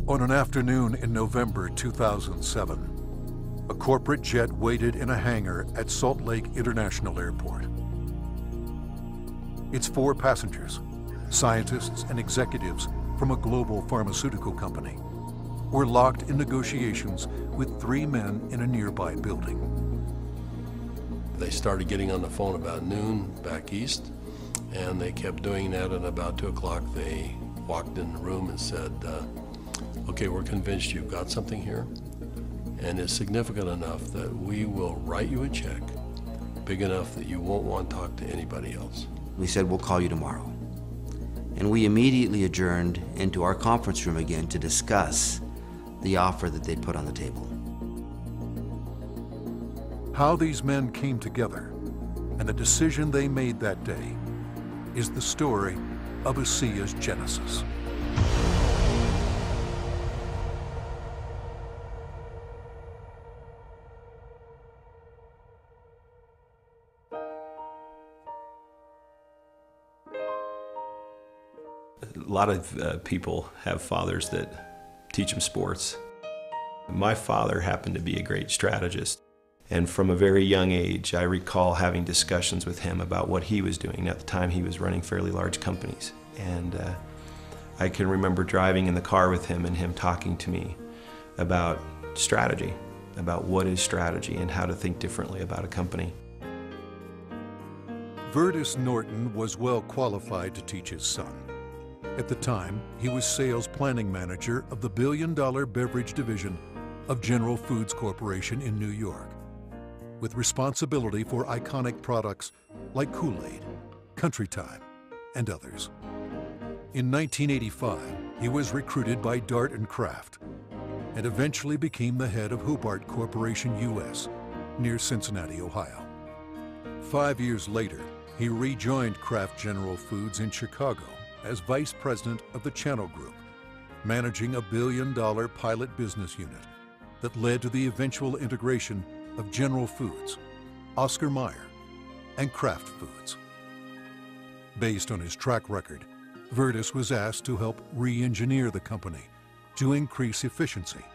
On an afternoon in November 2007, a corporate jet waited in a hangar at Salt Lake International Airport. Its 4 passengers, scientists and executives from a global pharmaceutical company, were locked in negotiations with 3 men in a nearby building. They started getting on the phone about noon back east, and they kept doing that, and about 2 o'clock they walked in the room and said, okay, we're convinced you've got something here, and it's significant enough that we will write you a check big enough that you won't want to talk to anybody else. We said, we'll call you tomorrow. And we immediately adjourned into our conference room again to discuss the offer that they'd put on the table. How these men came together and the decision they made that day is the story of ASEA's genesis. A lot of people have fathers that teach them sports. My father happened to be a great strategist. And from a very young age, I recall having discussions with him about what he was doing. At the time, he was running fairly large companies. And I can remember driving in the car with him and him talking to me about strategy, about what is strategy and how to think differently about a company. Vertus Norton was well qualified to teach his son. At the time, he was sales planning manager of the billion-dollar beverage division of General Foods Corporation in New York, with responsibility for iconic products like Kool-Aid, Country Time, and others. In 1985, he was recruited by Dart & Kraft and eventually became the head of Hobart Corporation US near Cincinnati, Ohio. 5 years later, he rejoined Kraft General Foods in Chicago as vice president of the Channel Group, managing a billion-dollar pilot business unit that led to the eventual integration of General Foods, Oscar Mayer, and Kraft Foods. Based on his track record, Vertus was asked to help re-engineer the company to increase efficiency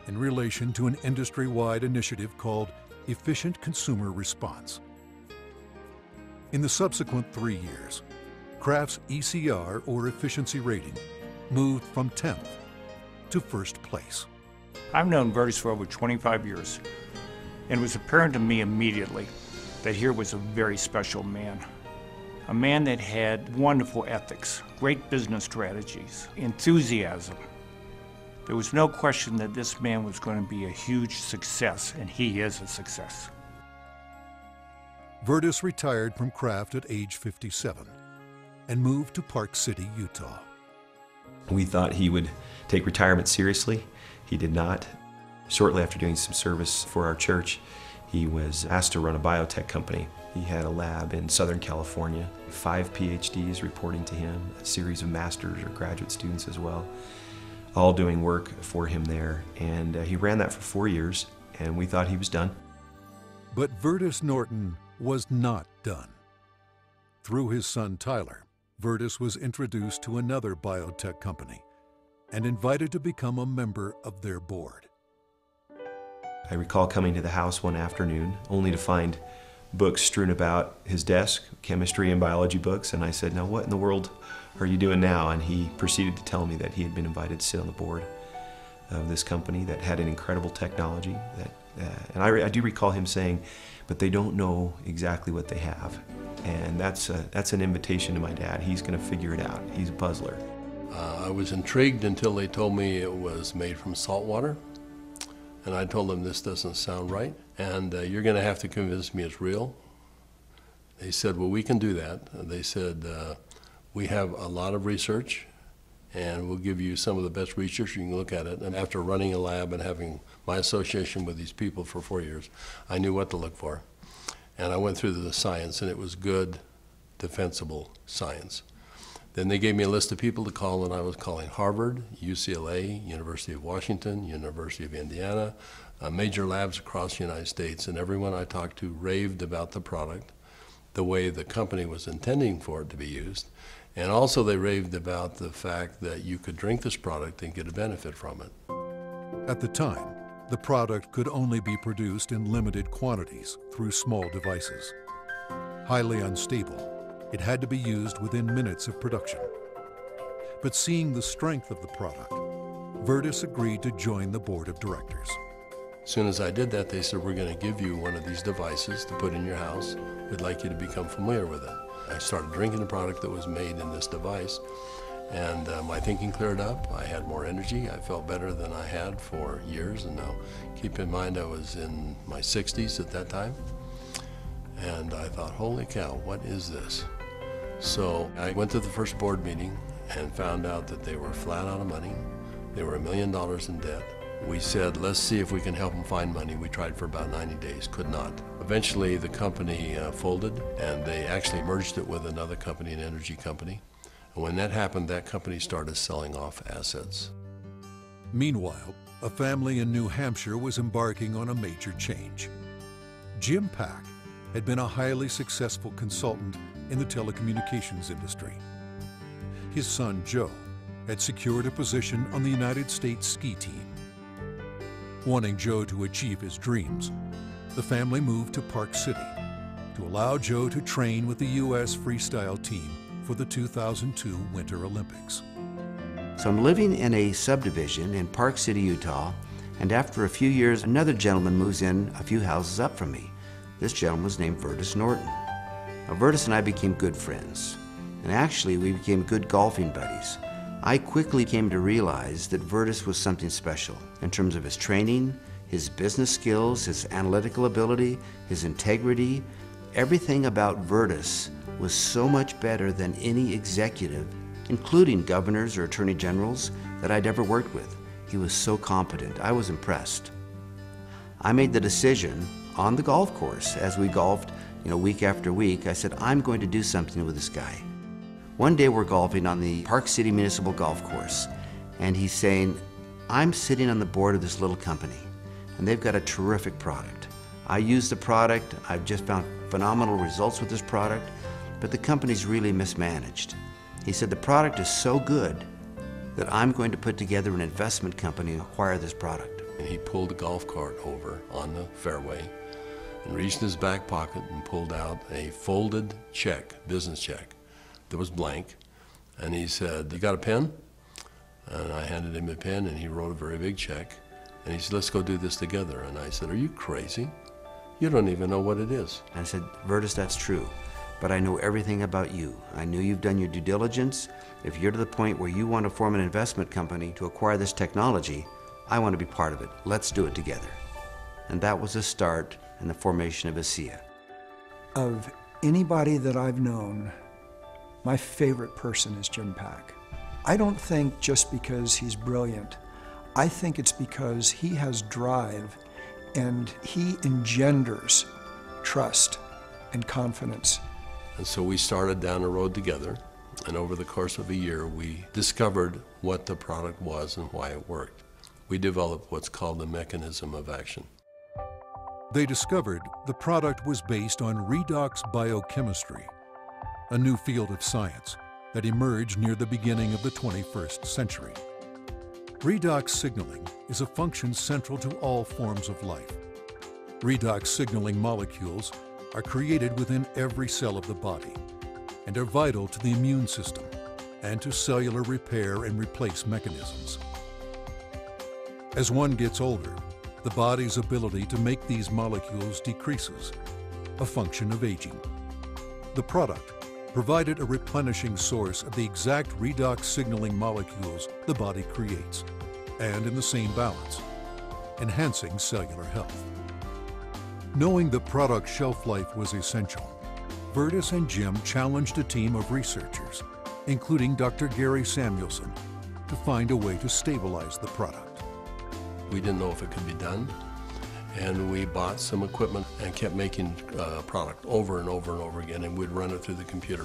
in relation to an industry-wide initiative called Efficient Consumer Response. In the subsequent 3 years, Kraft's ECR, or efficiency rating, moved from 10th to 1st place. I've known Vertus for over 25 years, and it was apparent to me immediately that here was a very special man. A man that had wonderful ethics, great business strategies, enthusiasm. There was no question that this man was going to be a huge success, and he is a success. Vertus retired from Kraft at age 57 and moved to Park City, Utah. We thought he would take retirement seriously. He did not. Shortly after doing some service for our church, he was asked to run a biotech company. He had a lab in Southern California, 5 PhDs reporting to him, a series of master's or graduate students as well, all doing work for him there. And he ran that for 4 years, and we thought he was done. But Vertus Norton was not done. Through his son Tyler, Vertus was introduced to another biotech company and invited to become a member of their board. I recall coming to the house one afternoon only to find books strewn about his desk, chemistry and biology books, and I said, now what in the world are you doing now? And he proceeded to tell me that he had been invited to sit on the board of this company that had an incredible technology. And I do recall him saying, but they don't know exactly what they have. And that's an invitation to my dad. He's going to figure it out. He's a puzzler. I was intrigued until they told me it was made from salt water. And I told them, this doesn't sound right, and you're going to have to convince me it's real. They said, well, we can do that. They said, we have a lot of research, and we'll give you some of the best research. You can look at it. And after running a lab and having my association with these people for 4 years, I knew what to look for. And I went through the science, and it was good, defensible science. Then they gave me a list of people to call, and I was calling Harvard, UCLA, University of Washington, University of Indiana, major labs across the United States, and everyone I talked to raved about the product, the way the company was intending for it to be used, And also they raved about the fact that you could drink this product and get a benefit from it. At the time, the product could only be produced in limited quantities through small devices. Highly unstable, it had to be used within minutes of production. But seeing the strength of the product, Virtus agreed to join the board of directors. As soon as I did that, they said, we're going to give you one of these devices to put in your house. We'd like you to become familiar with it. I started drinking the product that was made in this device, and my thinking cleared up. I had more energy. I felt better than I had for years, and now keep in mind I was in my 60s at that time. And I thought, holy cow, what is this? So I went to the first board meeting and found out that they were flat out of money. They were $1 million in debt. We said, let's see if we can help them find money. We tried for about 90 days, could not. Eventually the company folded, and they actually merged it with another company, an energy company. And when that happened, that company started selling off assets. Meanwhile, a family in New Hampshire was embarking on a major change. Jim Pack had been a highly successful consultant in the telecommunications industry. His son, Joe, had secured a position on the United States ski team. Wanting Joe to achieve his dreams, the family moved to Park City to allow Joe to train with the U.S. freestyle team for the 2002 Winter Olympics. So I'm living in a subdivision in Park City, Utah, and after a few years, another gentleman moves in a few houses up from me. This gentleman was named Virtus Norton. Now, Virtus and I became good friends, and actually we became good golfing buddies. I quickly came to realize that Virtus was something special in terms of his training, his business skills, his analytical ability, his integrity. Everything about Virtus was so much better than any executive, including governors or attorney generals, that I'd ever worked with. He was so competent. I was impressed. I made the decision on the golf course as we golfed, week after week. I said, I'm going to do something with this guy. One day we're golfing on the Park City Municipal Golf Course, and he's saying, I'm sitting on the board of this little company, and they've got a terrific product. I use the product, I've just found phenomenal results with this product, but the company's really mismanaged. He said, the product is so good that I'm going to put together an investment company and acquire this product. And he pulled a golf cart over on the fairway and reached in his back pocket and pulled out a folded check, business check, that was blank. And he said, you got a pen? And I handed him a pen, and he wrote a very big check. And he said, let's go do this together. And I said, are you crazy? You don't even know what it is. I said, Virtus, that's true, but I know everything about you. I know you've done your due diligence. If you're to the point where you want to form an investment company to acquire this technology, I want to be part of it. Let's do it together. And that was the start in the formation of ASEA. Of anybody that I've known, my favorite person is Jim Pack. I don't think just because he's brilliant. I think it's because he has drive and he engenders trust and confidence. And so we started down the road together, and over the course of a year, we discovered what the product was and why it worked. We developed what's called the mechanism of action. They discovered the product was based on redox biochemistry, a new field of science that emerged near the beginning of the 21st century. Redox signaling is a function central to all forms of life. Redox signaling molecules are created within every cell of the body and are vital to the immune system and to cellular repair and replace mechanisms. As one gets older, the body's ability to make these molecules decreases, a function of aging. The product provided a replenishing source of the exact redox signaling molecules the body creates, and in the same balance, enhancing cellular health. Knowing the product shelf life was essential, Virtus and Jim challenged a team of researchers, including Dr. Gary Samuelson, to find a way to stabilize the product. We didn't know if it could be done, and we bought some equipment and kept making product over and over and over again, and we'd run it through the computer.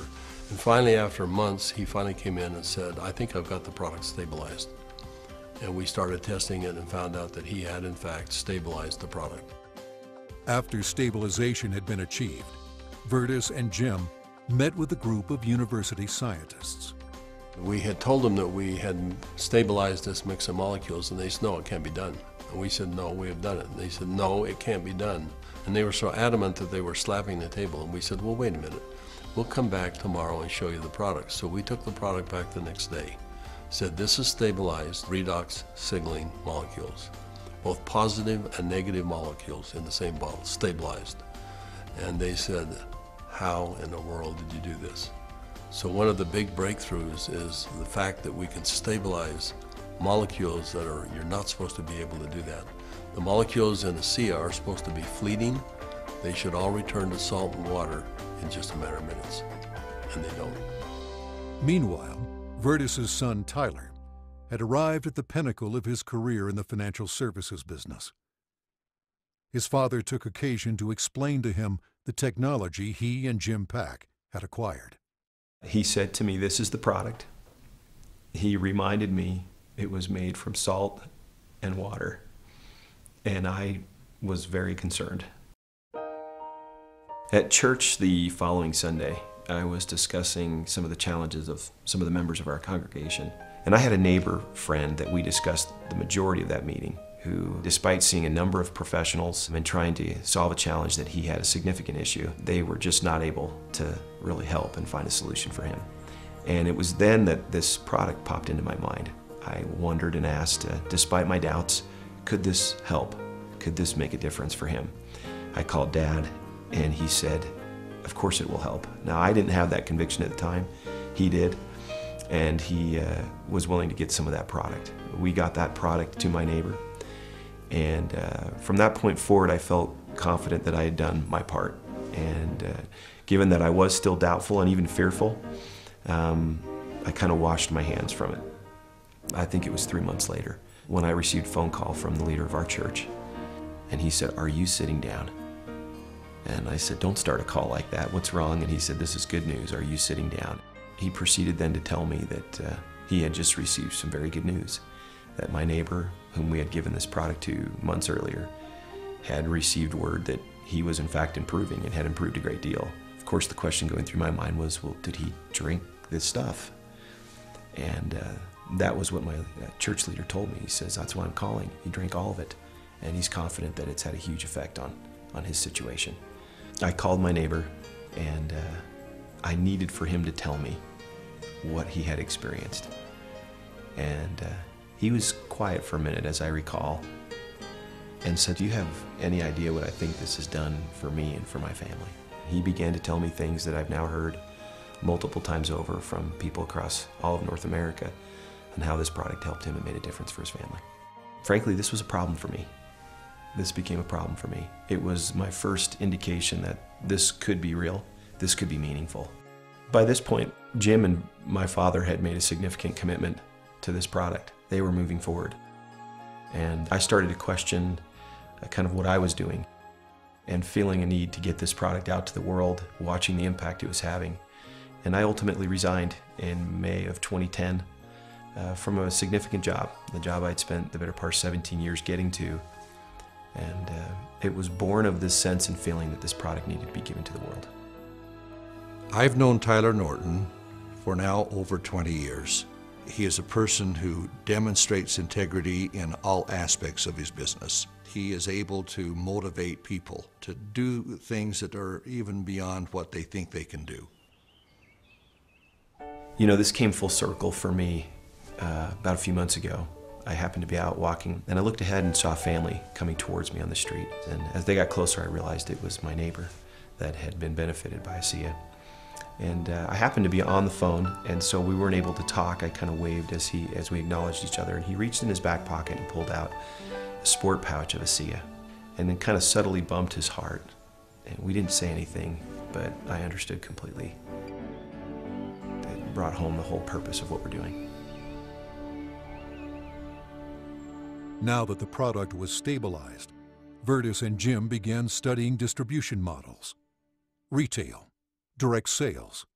And finally, after months, he finally came in and said, I think I've got the product stabilized. And we started testing it and found out that he had, in fact, stabilized the product. After stabilization had been achieved, Virtus and Jim met with a group of university scientists. We had told them that we had stabilized this mix of molecules, and they said, no, it can't be done. And we said, no, we have done it. And they said, no, it can't be done. And they were so adamant that they were slapping the table. And we said, well, wait a minute. We'll come back tomorrow and show you the product. So we took the product back the next day. Said, this is stabilized redox signaling molecules, both positive and negative molecules in the same bottle, stabilized. And they said, how in the world did you do this? So one of the big breakthroughs is the fact that we can stabilize molecules that you're not supposed to be able to do that. The molecules in ASEA are supposed to be fleeting. They should all return to salt and water in just a matter of minutes, and they don't. Meanwhile, Vertus's son Tyler had arrived at the pinnacle of his career in the financial services business. His father took occasion to explain to him the technology he and Jim Pack had acquired. He said to me, this is the product. He reminded me it was made from salt and water, and I was very concerned. At church the following Sunday, I was discussing some of the challenges of some of the members of our congregation, and I had a neighbor friend that we discussed the majority of that meeting, who, despite seeing a number of professionals and trying to solve a challenge that he had a significant issue, they were just not able to really help and find a solution for him. And it was then that this product popped into my mind. I wondered and asked, despite my doubts, could this help? Could this make a difference for him? I called Dad, and he said, of course it will help. Now, I didn't have that conviction at the time. He did, and he was willing to get some of that product. We got that product to my neighbor. And from that point forward, I felt confident that I had done my part. And given that I was still doubtful and even fearful, I kind of washed my hands from it. I think it was 3 months later when I received a phone call from the leader of our church. And he said, are you sitting down? And I said, don't start a call like that. What's wrong? And he said, this is good news. Are you sitting down? He proceeded then to tell me that he had just received some very good news, that my neighbor, whom we had given this product to months earlier, had received word that he was in fact improving and had improved a great deal. Of course, the question going through my mind was, well, did he drink this stuff? And that was what my church leader told me. He says, that's why I'm calling. He drank all of it, and he's confident that it's had a huge effect on his situation. I called my neighbor, and I needed for him to tell me what he had experienced. And he was quiet for a minute, as I recall, and said, do you have any idea what I think this has done for me and for my family? He began to tell me things that I've now heard multiple times over from people across all of North America, and how this product helped him and made a difference for his family. Frankly, this was a problem for me. This became a problem for me. It was my first indication that this could be real, this could be meaningful. By this point, Jim and my father had made a significant commitment to this product. They were moving forward. And I started to question kind of what I was doing, and feeling a need to get this product out to the world, watching the impact it was having. And I ultimately resigned in May of 2010 from a significant job, the job I'd spent the better part of 17 years getting to. And it was born of this sense and feeling that this product needed to be given to the world. I've known Tyler Norton for now over 20 years. He is a person who demonstrates integrity in all aspects of his business. He is able to motivate people to do things that are even beyond what they think they can do. You know, this came full circle for me about a few months ago. I happened to be out walking, and I looked ahead and saw a family coming towards me on the street. And as they got closer, I realized it was my neighbor that had been benefited by ASEA. And I happened to be on the phone, and so we weren't able to talk. I kind of waved as we acknowledged each other, and he reached in his back pocket and pulled out a sport pouch of ASEA, and then kind of subtly bumped his heart. And we didn't say anything, but I understood completely. It brought home the whole purpose of what we're doing. Now that the product was stabilized, Vertus and Jim began studying distribution models, retail, direct sales,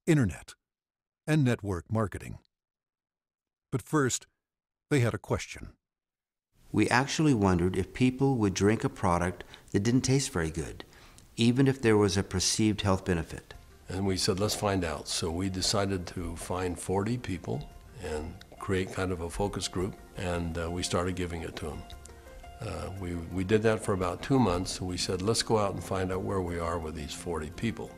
internet, and network marketing. But first, they had a question. We actually wondered if people would drink a product that didn't taste very good, even if there was a perceived health benefit. And we said, let's find out. So we decided to find 40 people and create kind of a focus group, and we started giving it to them. We did that for about 2 months, and we said, let's go out and find out where we are with these 40 people.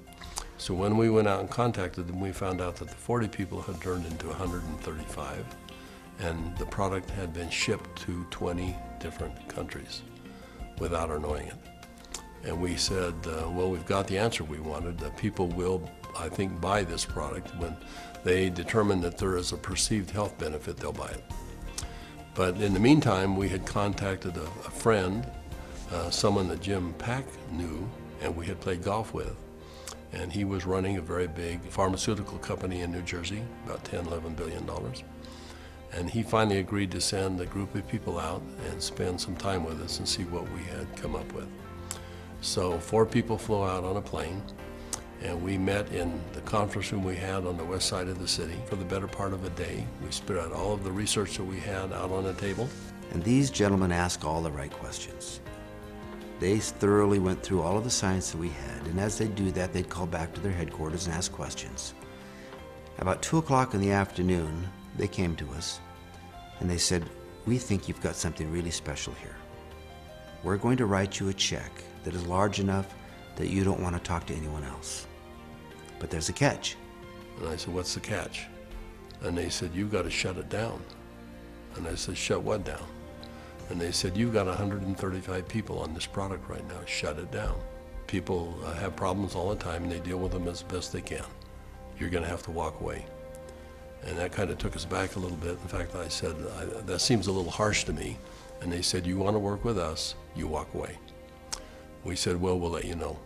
So when we went out and contacted them, we found out that the 40 people had turned into 135, and the product had been shipped to 20 different countries without our knowing it. And we said, well, we've got the answer we wanted. People will, I think, buy this product. When they determine that there is a perceived health benefit, they'll buy it. But in the meantime, we had contacted a friend, someone that Jim Pack knew and we had played golf with. And he was running a very big pharmaceutical company in New Jersey, about $10, $11 billion. And he finally agreed to send a group of people out and spend some time with us and see what we had come up with. So 4 people flew out on a plane, and we met in the conference room we had on the west side of the city for the better part of a day. We spread out all of the research that we had out on a table. And these gentlemen asked all the right questions. They thoroughly went through all of the science that we had, and as they do that, they'd call back to their headquarters and ask questions. About 2 o'clock in the afternoon, they came to us, and they said, we think you've got something really special here. We're going to write you a check that is large enough that you don't want to talk to anyone else. But there's a catch. And I said, what's the catch? And they said, you've got to shut it down. And I said, shut what down? And they said, you've got 135 people on this product right now, shut it down. People have problems all the time and they deal with them as best they can. You're going to have to walk away. And that kind of took us back a little bit. In fact, I said, that seems a little harsh to me. And they said, you want to work with us, you walk away. We said, well, we'll let you know.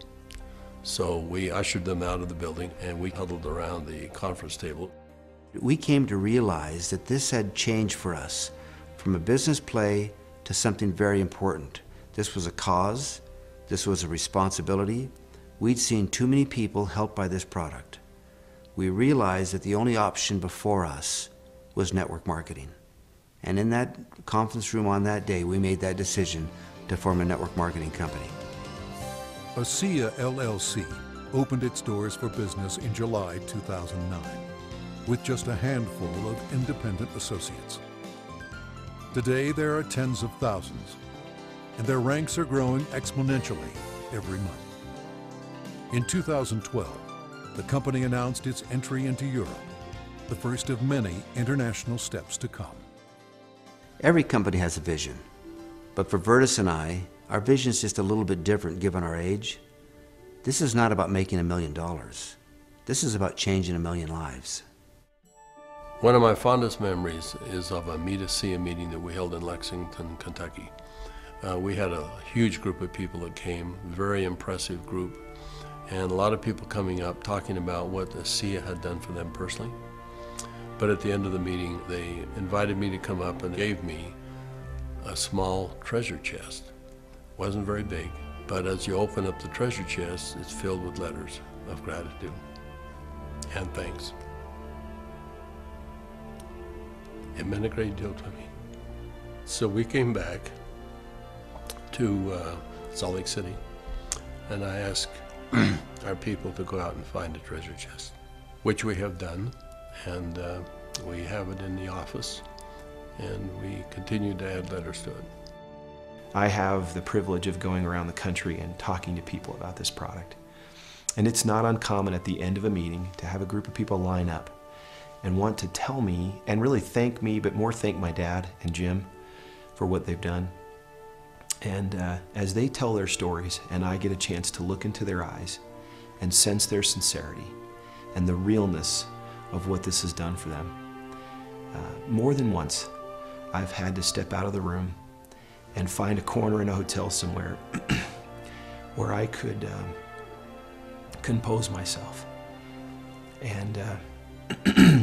So we ushered them out of the building and we huddled around the conference table. We came to realize that this had changed for us from a business play to something very important. This was a cause, this was a responsibility. We'd seen too many people helped by this product. We realized that the only option before us was network marketing. And in that conference room on that day, we made that decision to form a network marketing company. ASEA LLC opened its doors for business in July 2009 with just a handful of independent associates. Today there are tens of thousands, and their ranks are growing exponentially every month. In 2012, the company announced its entry into Europe, the first of many international steps to come. Every company has a vision, but for Vertus and I, our vision is just a little bit different given our age. This is not about making $1 million. This is about changing 1 million lives. One of my fondest memories is of a Meet ASEA meeting that we held in Lexington, Kentucky. We had a huge group of people that came, very impressive group, and a lot of people coming up talking about what ASEA had done for them personally. But at the end of the meeting, they invited me to come up and gave me a small treasure chest. Wasn't very big, but as you open up the treasure chest, it's filled with letters of gratitude and thanks. It meant a great deal to me. So we came back to Salt Lake City, and I asked our people to go out and find a treasure chest, which we have done, and we have it in the office, and we continue to add letters to it. I have the privilege of going around the country and talking to people about this product. And it's not uncommon at the end of a meeting to have a group of people line up and want to tell me and really thank me, but more thank my dad and Jim for what they've done. And as they tell their stories and I get a chance to look into their eyes and sense their sincerity and the realness of what this has done for them, more than once I've had to step out of the room and find a corner in a hotel somewhere where I could compose myself and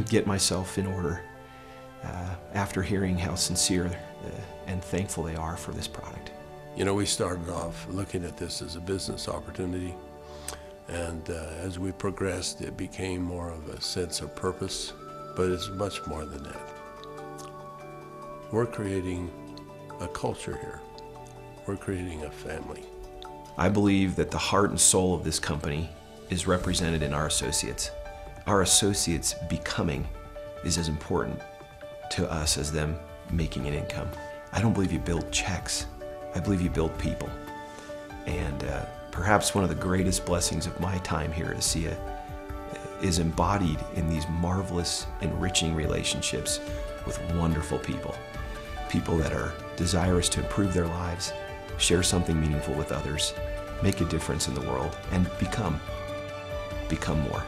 get myself in order after hearing how sincere and thankful they are for this product. You know, we started off looking at this as a business opportunity, and as we progressed, it became more of a sense of purpose, but it's much more than that. We're creating a culture here. We're creating a family. I believe that the heart and soul of this company is represented in our associates. Our associates becoming is as important to us as them making an income. I don't believe you build checks. I believe you build people. And perhaps one of the greatest blessings of my time here at ASEA is embodied in these marvelous, enriching relationships with wonderful people. People that are desirous to improve their lives, share something meaningful with others, make a difference in the world, and become more.